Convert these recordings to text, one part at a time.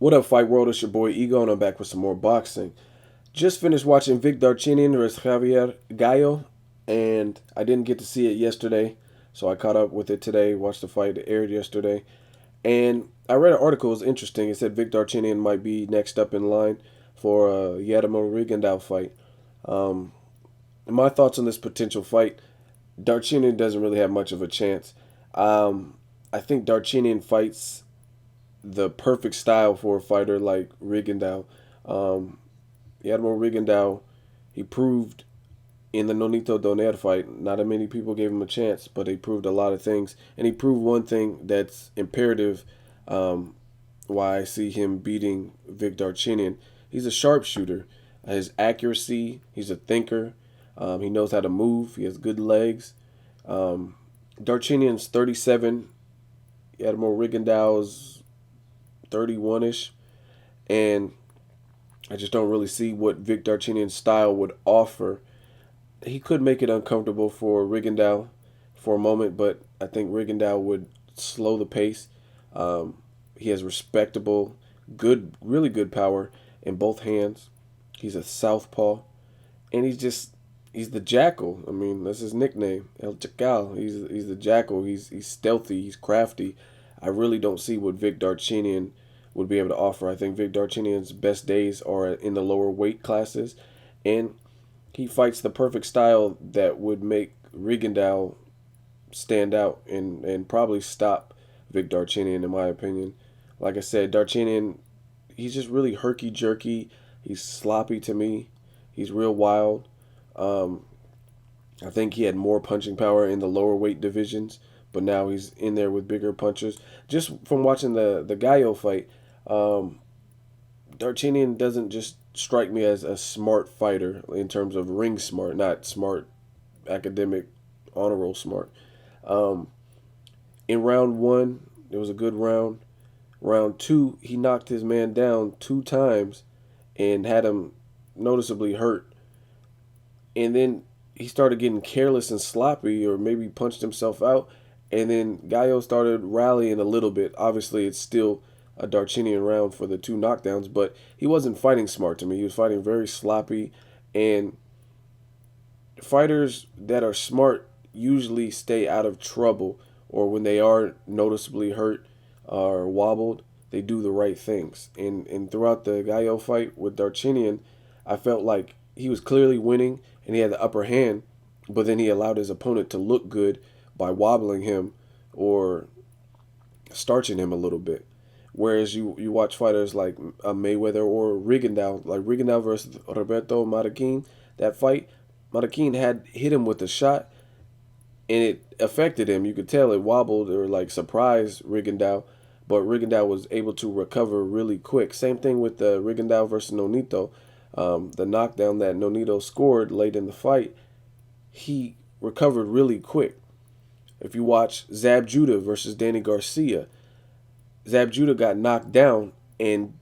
What up, Fight World? It's your boy Ego, and I'm back with some more boxing. Just finished watching Vic Darchinyan vs. Javier Gallo, and I didn't get to see it yesterday, so I caught up with it today, watched the fight that aired yesterday. And I read an article, it was interesting. It said Vic Darchinyan might be next up in line for a Guillermo Rigondeaux fight. Um, my thoughts on this potential fight: Darchinyan doesn't really have much of a chance. I think Darchinyan fights the perfect style for a fighter like Rigondeaux. Um, Admiral Rigondeaux, he proved in the Nonito Donaire fight, not that many people gave him a chance, but he proved a lot of things. And he proved one thing that's imperative, um, why I see him beating Vic Darchinyan. He's a sharpshooter. His accuracy, he's a thinker. He knows how to move. He has good legs. Um, Darchinyan's 37. Admiral Rigondeaux's 31 ish. And I just don't really see what Vic Darchinyan's style would offer. He could make it uncomfortable for Rigondeaux for a moment, but I think Rigondeaux would slow the pace. He has respectable, good, really good power in both hands. He's a southpaw, and he's the jackal. I mean, that's his nickname, El Chacal. He's the jackal. He's stealthy. He's crafty. I really don't see what Vic Darchinyan would be able to offer. I think Vic Darchinyan's best days are in the lower weight classes, and he fights the perfect style that would make Rigondeaux stand out and probably stop Vic Darchinyan, in my opinion. Like I said, Darchinyan, he's just really herky jerky. He's sloppy to me. He's real wild. Um, I think he had more punching power in the lower weight divisions, but now he's in there with bigger punchers. Just from watching the Gallo fight, um, Darchinyan doesn't just strike me as a smart fighter in terms of ring smart, not smart academic honor roll smart. Um, in round one, it was a good round. Round two, he knocked his man down two times and had him noticeably hurt. And then he started getting careless and sloppy, or maybe punched himself out. And then Gallo started rallying a little bit. Obviously, it's still a Darchinyan round for the two knockdowns, but he wasn't fighting smart to me. He was fighting very sloppy, and fighters that are smart usually stay out of trouble, or when they are noticeably hurt or wobbled, they do the right things. And throughout the Gallo fight with Darchinyan, I felt like he was clearly winning and he had the upper hand, but then he allowed his opponent to look good by wobbling him or starching him a little bit. Whereas you watch fighters like Mayweather or Rigondeaux, like Rigondeaux versus Roberto Marroquin, that fight, Marroquin had hit him with a shot and it affected him. You could tell it wobbled or like surprised Rigondeaux, but Rigondeaux was able to recover really quick. Same thing with the Rigondeaux versus Nonito. The knockdown that Nonito scored late in the fight, he recovered really quick. If you watch Zab Judah versus Danny Garcia, Zab Judah got knocked down, and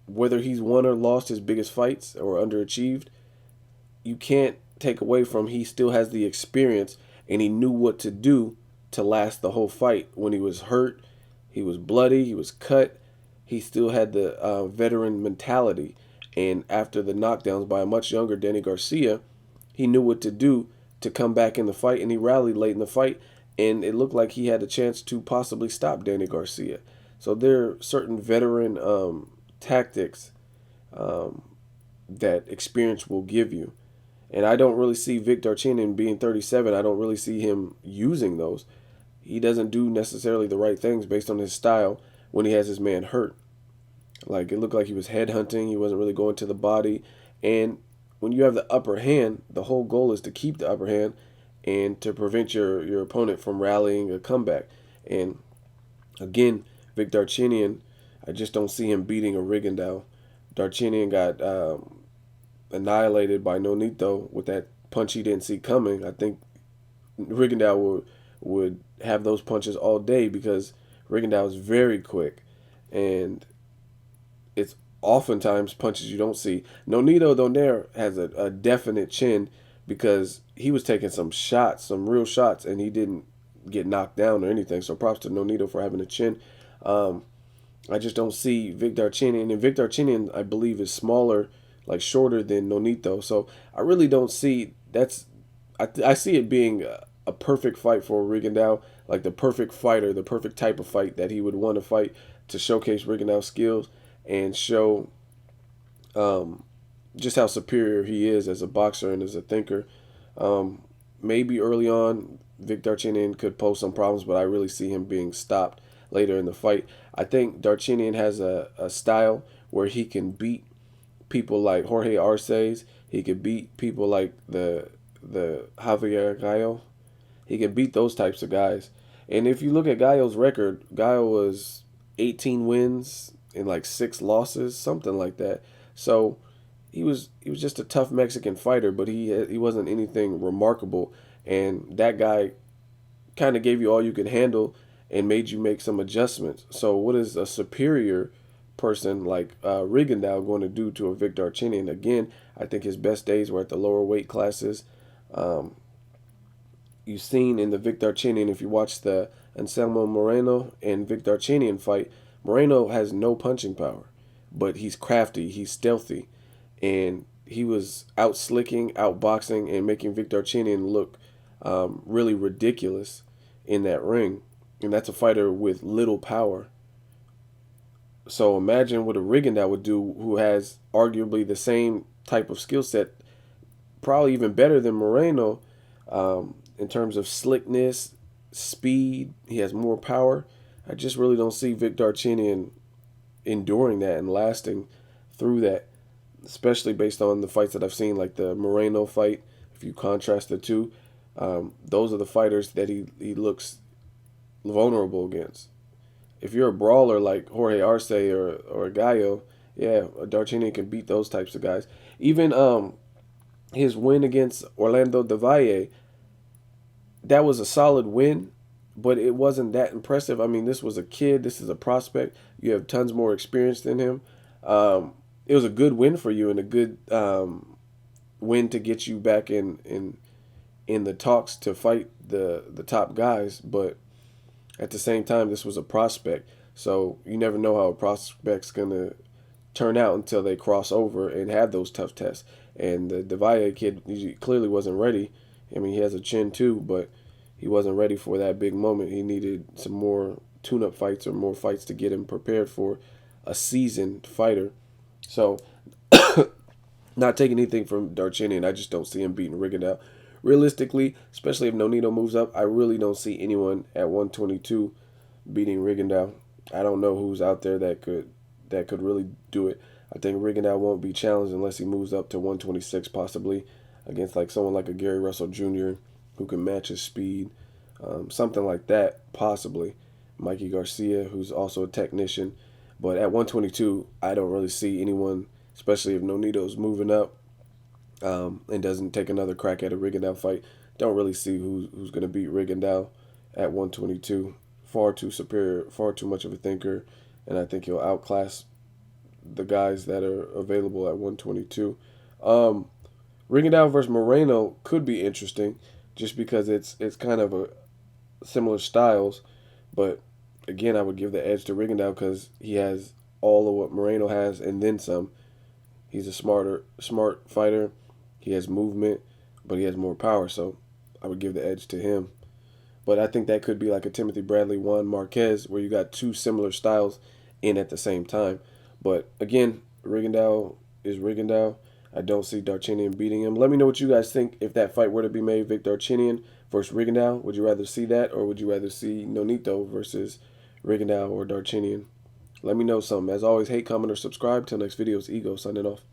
whether he's won or lost his biggest fights or underachieved, you can't take away from he still has the experience and he knew what to do to last the whole fight. When he was hurt, he was bloody, he was cut, he still had the veteran mentality. And after the knockdowns by a much younger Danny Garcia, he knew what to do to come back in the fight, and he rallied late in the fight, and it looked like he had a chance to possibly stop Danny Garcia. So there are certain veteran tactics um, that experience will give you. And I don't really see Vic Darchinyan being 37. I don't really see him using those. He doesn't do necessarily the right things based on his style when he has his man hurt. Like, it looked like he was headhunting. He wasn't really going to the body. And when you have the upper hand, the whole goal is to keep the upper hand and to prevent your opponent from rallying a comeback. And again, Vic Darchinyan, I just don't see him beating a Rigondeaux. Darchinyan got annihilated by Nonito with that punch he didn't see coming. I think Rigondeaux would have those punches all day because Rigondeaux is very quick, and it's oftentimes punches you don't see. Nonito Donaire has a definite chin because he was taking some shots, some real shots, and he didn't get knocked down or anything. So props to Nonito for having a chin. Um, I just don't see Vic Darchinyan. And Vic Darchinyan, I believe, is smaller, like shorter than Nonito. So I really don't see that's. I see it being a perfect fight for Rigondeaux, like the perfect fighter, the perfect type of fight that he would want to fight to showcase Rigondeaux's skills and show um, just how superior he is as a boxer and as a thinker. Um, Maybe early on, Vic Darchinyan could pose some problems, but I really see him being stopped later in the fight. I think Darchinyan has a style where he can beat people like Jorge Arce's. He could beat people like the Javier Gallo. He can beat those types of guys. And if you look at Gallo's record, Gallo was 18 wins and like 6 losses, something like that. So he was just a tough Mexican fighter, but he wasn't anything remarkable. And that guy kind of gave you all you could handle and made you make some adjustments. So what is a superior person like Rigondeaux going to do to a Vic Darchinyan? Again, I think his best days were at the lower weight classes. Um, you've seen in the Vic Darchinyan, if you watch the Anselmo Moreno and Vic Darchinyan fight, Moreno has no punching power, but he's crafty, he's stealthy, and he was out slicking, out boxing, and making Vic Darchinyan look really ridiculous in that ring. And that's a fighter with little power. So imagine what a Rigondeaux would do, who has arguably the same type of skill set, probably even better than Moreno, in terms of slickness, speed. He has more power. I just really don't see Vic Darchinyan enduring that and lasting through that, especially based on the fights that I've seen, like the Moreno fight. If you contrast the two, those are the fighters that he looks vulnerable against. If you're a brawler like Jorge Arce or Gallo, yeah, Darchinyan can beat those types of guys. Even his win against Orlando Del Valle, that was a solid win, but it wasn't that impressive. I mean, this was a kid. This is a prospect. You have tons more experience than him. It was a good win for you and a good win to get you back in the talks to fight the top guys. But at the same time, this was a prospect, so you never know how a prospect's gonna turn out until they cross over and have those tough tests. And the Valle kid, he clearly wasn't ready. I mean, he has a chin too, but he wasn't ready for that big moment. He needed some more tune-up fights or more fights to get him prepared for a seasoned fighter. So, not taking anything from Darchinyan, I just don't see him beating Rigondeaux. Realistically, especially if Nonito moves up, I really don't see anyone at 122 beating Rigondeaux. I don't know who's out there that could really do it. I think Rigondeaux won't be challenged unless he moves up to 126, possibly against like someone like a Gary Russell Jr. who can match his speed, something like that, possibly. Mikey Garcia, who's also a technician, but at 122, I don't really see anyone, especially if Nonito's moving up and doesn't take another crack at a Rigondeaux fight. Don't really see who's going to beat Rigondeaux at 122. Far too superior, far too much of a thinker, and I think he'll outclass the guys that are available at 122. Rigondeaux versus Moreno could be interesting, just because it's kind of a similar styles, but again, I would give the edge to Rigondeaux because he has all of what Moreno has and then some. He's a smart fighter. He has movement, but he has more power, so I would give the edge to him. But I think that could be like a Timothy Bradley, Juan Marquez, where you got two similar styles in at the same time. But again, Rigondeaux is Rigondeaux. I don't see Darchinyan beating him. Let me know what you guys think if that fight were to be made, Vic Darchinyan versus Rigondeaux. Would you rather see that, or would you rather see Nonito versus Rigondeaux or Darchinyan? Let me know something. As always, hate, comment, or subscribe. Till next video, it's Ego signing off.